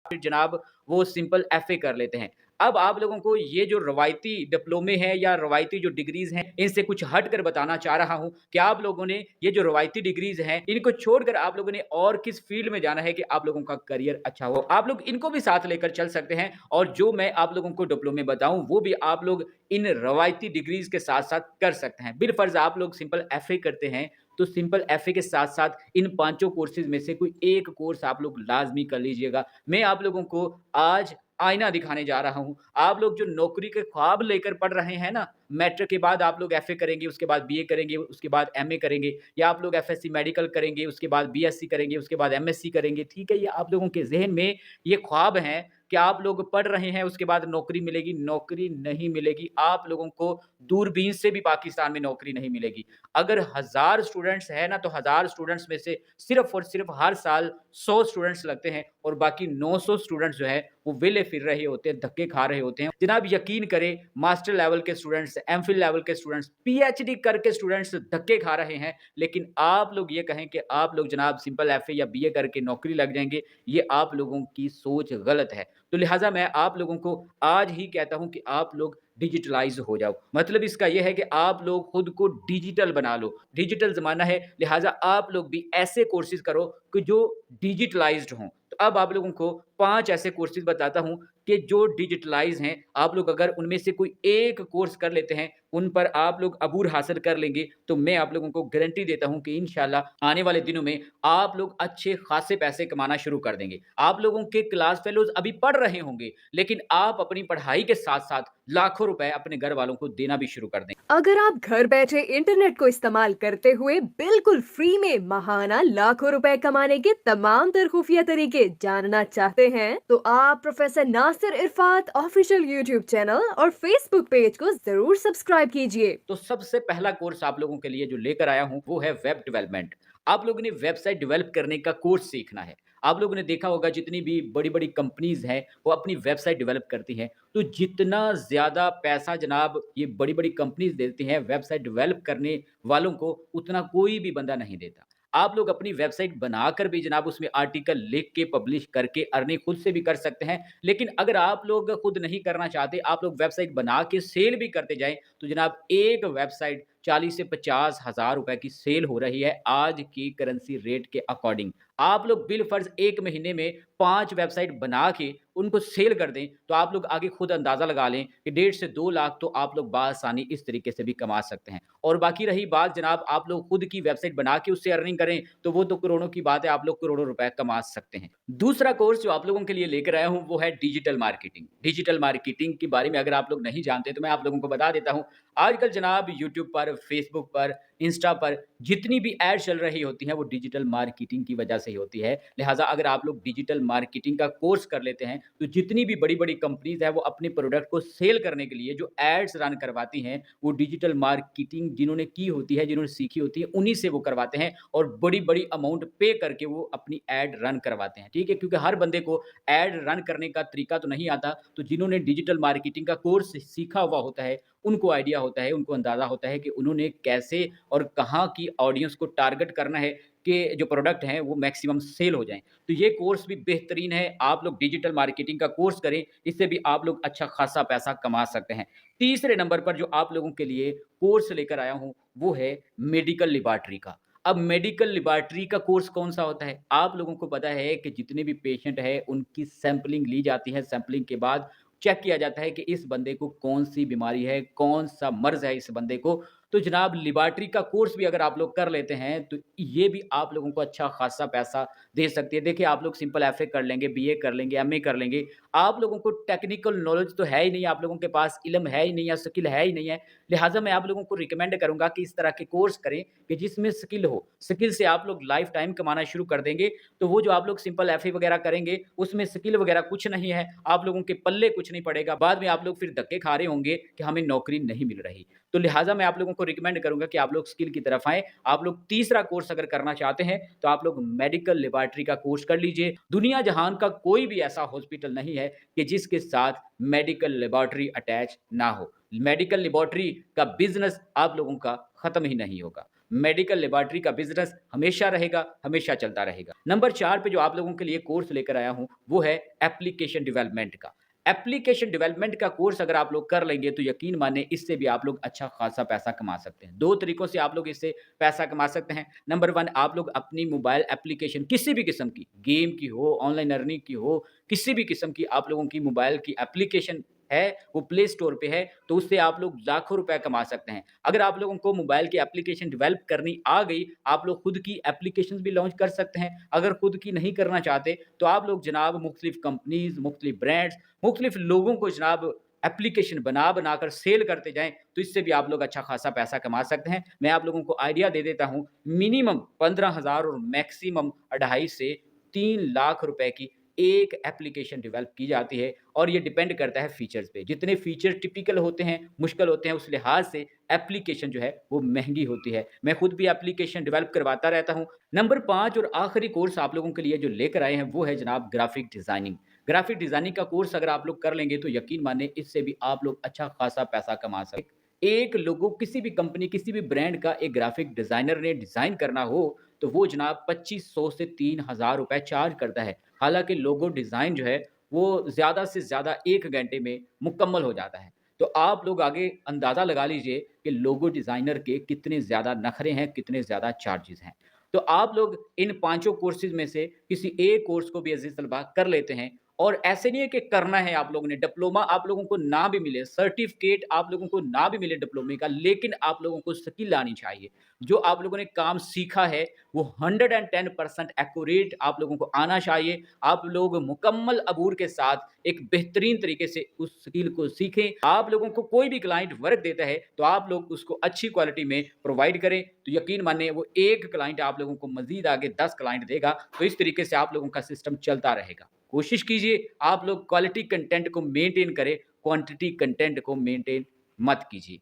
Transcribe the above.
फिर जनाब वो सिंपल एफए कर लेते हैं। अब आप लोगों को ये जो रवायती डिप्लोमे हैं या रवायती जो डिग्रीज़ हैं, इनसे कुछ हट कर बताना चाह रहा हूँ कि आप लोगों ने ये जो रवायती डिग्रीज़ हैं, इनको छोड़कर आप लोगों ने और किस फ़ील्ड में जाना है कि आप लोगों का करियर अच्छा हो। आप लोग इनको भी साथ लेकर चल सकते हैं और जो मैं आप लोगों को डिप्लोमे बताऊँ, वो भी आप लोग इन रवायती डिग्रीज़ के साथ-साथ कर सकते हैं। बिलफ़र्ज़ आप लोग सिंपल एफए करते हैं, तो सिंपल एफए के साथ-साथ इन पाँचों कोर्सेज़ में से कोई एक कोर्स आप लोग लाज़मी कर लीजिएगा। मैं आप लोगों को आज आईना दिखाने जा रहा हूँ। आप लोग जो नौकरी के ख्वाब लेकर पढ़ रहे हैं ना, मैट्रिक के बाद आप लोग एफए करेंगे, उसके बाद बीए करेंगे, उसके बाद एमए करेंगे या आप लोग एफएससी मेडिकल करेंगे, उसके बाद बीएससी करेंगे, उसके बाद एमएससी करेंगे, ठीक है? ये आप लोगों के ज़हन में ये ख्वाब हैं कि आप लोग पढ़ रहे हैं, उसके बाद नौकरी मिलेगी, नौकरी नहीं मिलेगी। आप लोगों को दूरबीन से भी पाकिस्तान में नौकरी नहीं मिलेगी। अगर 1000 स्टूडेंट्स हैं ना, तो 1000 स्टूडेंट्स में से सिर्फ़ और सिर्फ़ हर साल 100 स्टूडेंट्स लगते हैं और बाकी 900 स्टूडेंट्स जो हैं, वो विले फिर रहे होते हैं, धक्के खा रहे होते हैं। जनाब यकीन करें, मास्टर लेवल के स्टूडेंट्स, एमफिल लेवल के स्टूडेंट्स, पीएचडी करके स्टूडेंट्स धक्के खा रहे हैं, लेकिन आप लोग ये कहें कि आप लोग जनाब सिंपल एफए या बीए करके नौकरी लग जाएँगे, ये आप लोगों की सोच गलत है। तो लिहाज़ा मैं आप लोगों को आज ही कहता हूँ कि आप लोग डिजिटलाइज़ हो जाओ। मतलब इसका ये है कि आप लोग खुद को डिजिटल बना लो। डिजिटल ज़माना है, लिहाज़ा आप लोग भी ऐसे कोर्सेज़ करो कि जो डिजिटलाइज़्ड हों। तो अब आप लोगों को 5 ऐसे कोर्सेज़ बताता हूँ कि जो डिजिटलाइज़ हैं, आप लोग अगर उनमें से कोई एक कोर्स कर लेते हैं, उन पर आप लोग अबूर हासिल कर लेंगे, तो मैं आप लोगों को गारंटी देता हूँ कि इंशाअल्लाह आने वाले दिनों में आप लोग अच्छे खासे पैसे कमाना शुरू कर देंगे। आप लोगों के क्लास फेलोज़ अभी पढ़ रहे होंगे, लेकिन आप अपनी पढ़ाई के साथ-साथ लाखों रुपए अपने घर वालों को देना भी शुरू कर दें। अगर आप घर बैठे इंटरनेट को इस्तेमाल करते हुए बिल्कुल फ्री में महाना लाखों रुपए कमाने के तमाम तर खुफिया तरीके जानना चाहते हैं, तो आप professor Nasir Irfat official YouTube channel और फेसबुक पेज को जरूर सब्सक्राइब कीजिए। तो सबसे पहला कोर्स आप लोगों के लिए जो लेकर आया हूँ, वो है वेब डेवलपमेंट। आप लोगों ने वेबसाइट डेवलप करने का कोर्स सीखना है। आप लोगों ने देखा होगा जितनी भी बड़ी-बड़ी कंपनीज़ हैं, वो अपनी वेबसाइट डेवलप करती हैं। तो जितना ज़्यादा पैसा जनाब ये बड़ी-बड़ी कंपनीज़ देती हैं वेबसाइट डेवलप करने वालों को, उतना कोई भी बंदा नहीं देता। आप लोग अपनी वेबसाइट बनाकर भी जनाब उसमें आर्टिकल लिख के पब्लिश करके अर्निंग खुद से भी कर सकते हैं। लेकिन अगर आप लोग खुद नहीं करना चाहते, आप लोग वेबसाइट बना के सेल भी करते जाएँ, तो जनाब एक वेबसाइट 40 से 50 हज़ार रुपए की सेल हो रही है आज की करेंसी रेट के अकॉर्डिंग। आप लोग बिल-फ़र्ज़ 1 महीने में 5 वेबसाइट बना के उनको सेल कर दें, तो आप लोग आगे खुद अंदाज़ा लगा लें कि 1.5 से 2 लाख तो आप लोग बआसानी इस तरीके से भी कमा सकते हैं। और बाकी रही बात जनाब आप लोग खुद की वेबसाइट बना के उससे अर्निंग करें, तो वो तो करोड़ों की बात है, आप लोग करोड़ों रुपए कमा सकते हैं। दूसरा कोर्स जो आप लोगों के लिए लेकर आया हूँ, वो है डिजिटल मार्केटिंग। डिजिटल मार्केटिंग के बारे में अगर आप लोग नहीं जानते, तो मैं आप लोगों को बता देता हूँ। आजकल जनाब यूट्यूब पर, फ़ेसबुक पर, इंस्टा पर जितनी भी ऐड चल रही होती हैं, वो डिजिटल मार्केटिंग की वजह से ही होती है। लिहाज़ा अगर आप लोग डिजिटल मार्केटिंग का कोर्स कर लेते हैं, तो जितनी भी बड़ी-बड़ी कंपनीज़ हैं, वो अपने प्रोडक्ट को सेल करने के लिए जो एड्स रन करवाती हैं, वो डिजिटल मार्केटिंग जिन्होंने की होती है, जिन्होंने सीखी होती है, उन्हीं से वो करवाते हैं और बड़ी-बड़ी अमाउंट पे करके वो अपनी एड रन करवाते हैं, ठीक है? क्योंकि हर बंदे को एड रन करने का तरीका तो नहीं आता, तो जिन्होंने डिजिटल मार्केटिंग का कोर्स सीखा हुआ होता है, उनको आइडिया होता है, उनको अंदाज़ा होता है कि उन्होंने कैसे और कहाँ की ऑडियंस को टारगेट करना है कि जो प्रोडक्ट हैं वो मैक्सिमम सेल हो जाएँ। तो ये कोर्स भी बेहतरीन है, आप लोग डिजिटल मार्केटिंग का कोर्स करें, इससे भी आप लोग अच्छा खासा पैसा कमा सकते हैं। तीसरे नंबर पर जो आप लोगों के लिए कोर्स लेकर आया हूँ, वो है मेडिकल लैबोरेटरी का। अब मेडिकल लैबोरेटरी का कोर्स कौन-सा होता है? आप लोगों को पता है कि जितने भी पेशेंट हैं, उनकी सैंपलिंग ली जाती है, सैंपलिंग के बाद चेक किया जाता है कि इस बंदे को कौन-सी बीमारी है, कौन-सा मर्ज़ है इस बंदे को। तो जनाब लैबोरेटरी का कोर्स भी अगर आप लोग कर लेते हैं, तो ये भी आप लोगों को अच्छा खासा पैसा दे सकती है। देखिए आप लोग सिंपल एफए कर लेंगे, बीए कर लेंगे, एमए कर लेंगे। आप लोगों को टेक्निकल नॉलेज तो है ही नहीं, आप लोगों के पास इल्म है ही नहीं या स्किल है ही नहीं है। लिहाज़ा मैं आप लोगों को रिकमेंड करूँगा कि इस तरह के कोर्स करें कि जिसमें स्किल हो। स्किल से आप लोग लाइफ़ टाइम कमाना शुरू कर देंगे, तो वो जो आप लोग सिंपल एफए वगैरह करेंगे, उसमें स्किल वगैरह कुछ नहीं है, आप लोगों के पल्ले कुछ नहीं पड़ेगा। बाद में आप लोग फिर धक्के खा रहे होंगे कि हमें नौकरी नहीं मिल रही। तो लिहाज़ा मैं आप लोगों को रिकमेंड करूँगा कि आप लोग स्किल की तरफ आएँ। आप लोग तीसरा कोर्स अगर करना चाहते हैं, तो आप लोग मेडिकल लैबोरेटरी का कोर्स कर लीजिए। दुनिया जहान का कोई भी ऐसा हॉस्पिटल नहीं है कि जिसके साथ मेडिकल लैबोरेटरी अटैच ना हो। मेडिकल लैबोरेटरी का बिज़नेस आप लोगों का खत्म ही नहीं होगा। मेडिकल लैबोरेटरी का बिज़नेस हमेशा रहेगा, हमेशा चलता रहेगा। नंबर 4 पे जो आप लोगों के लिए कोर्स लेकर आया हूँ, वो है एप्लीकेशन डेवलपमेंट का। एप्लीकेशन डेवलपमेंट का कोर्स अगर आप लोग कर लेंगे, तो यकीन मानिए इससे भी आप लोग अच्छा खासा पैसा कमा सकते हैं। 2 तरीकों से आप लोग इससे पैसा कमा सकते हैं। नंबर 1, आप लोग अपनी मोबाइल एप्लीकेशन किसी भी किस्म की, गेम की हो, ऑनलाइन अर्निंग की हो, किसी भी किस्म की आप लोगों की मोबाइल की एप्लीकेशन है, वो प्ले स्टोर पे है, तो उससे आप लोग लाखों रुपए कमा सकते हैं। अगर आप लोगों को मोबाइल की एप्लीकेशन डेवलप करनी आ गई, आप लोग खुद की एप्लीकेशंस भी लॉन्च कर सकते हैं। अगर खुद की नहीं करना चाहते, तो आप लोग जनाब मुख्तलिफ कंपनीज़, मुख्तलिफ ब्रांड्स, मुख्तलिफ लोगों को जनाब एप्लीकेशन बना कर सेल करते जाएँ, तो इससे भी आप लोग अच्छा खासा पैसा कमा सकते हैं। मैं आप लोगों को आइडिया दे देता हूँ, मिनिमम 15,000 और मैक्सिमम 2.5 से 3 लाख रुपए की एक एप्लीकेशन डेवलप की जाती है और ये डिपेंड करता है फीचर्स पे। जितने फीचर टिपिकल होते हैं, मुश्किल होते हैं, उस लिहाज से एप्लीकेशन जो है वो महँगी होती है। मैं खुद भी एप्लीकेशन डेवलप करवाता रहता हूँ। नंबर 5 और आखिरी कोर्स आप लोगों के लिए जो लेकर आए हैं, वो है जनाब ग्राफ़िक डिज़ाइनिंग। ग्राफ़िक डिज़ाइनिंग का कोर्स अगर आप लोग कर लेंगे, तो यकीन मानिए इससे भी आप लोग अच्छा खासा पैसा कमा सकते। एक लोगो किसी भी कंपनी, किसी भी ब्रांड का एक ग्राफ़िक डिज़ाइनर ने डिज़ाइन करना हो, तो वो जनाब 2500 से 3000 रुपए चार्ज करता है। हालाँकि लोगो डिज़ाइन जो है, वो ज़्यादा से ज़्यादा 1 घंटे में मुकम्मल हो जाता है। तो आप लोग आगे अंदाज़ा लगा लीजिए कि लोगो डिज़ाइनर के कितने ज़्यादा नखरे हैं, कितने ज़्यादा चार्जेज़ हैं। तो आप लोग इन पाँचों कोर्सेज़ में से किसी एक कोर्स को भी अज़ीज़ तलबा कर लेते हैं और ऐसे नहीं है कि करना है आप लोगों ने, डिप्लोमा आप लोगों को ना भी मिले, सर्टिफ़िकेट आप लोगों को ना भी मिले डिप्लोमे का, लेकिन आप लोगों को स्किल आनी चाहिए। जो आप लोगों ने काम सीखा है, वो 110% एक्यूरेट आप लोगों को आना चाहिए। आप लोग मुकम्मल अबूर के साथ एक बेहतरीन तरीके से उस स्किल को सीखें। आप लोगों को कोई भी क्लाइंट वर्क देता है, तो आप लोग उसको अच्छी क्वालिटी में प्रोवाइड करें। तो यकीन मानिए वो 1 क्लाइंट आप लोगों को मज़ीद आगे 10 क्लाइंट देगा। तो इस तरीके से आप लोगों का सिस्टम चलता रहेगा। कोशिश कीजिए आप लोग क्वालिटी कंटेंट को मेंटेन करें, क्वांटिटी कंटेंट को मेंटेन मत कीजिए।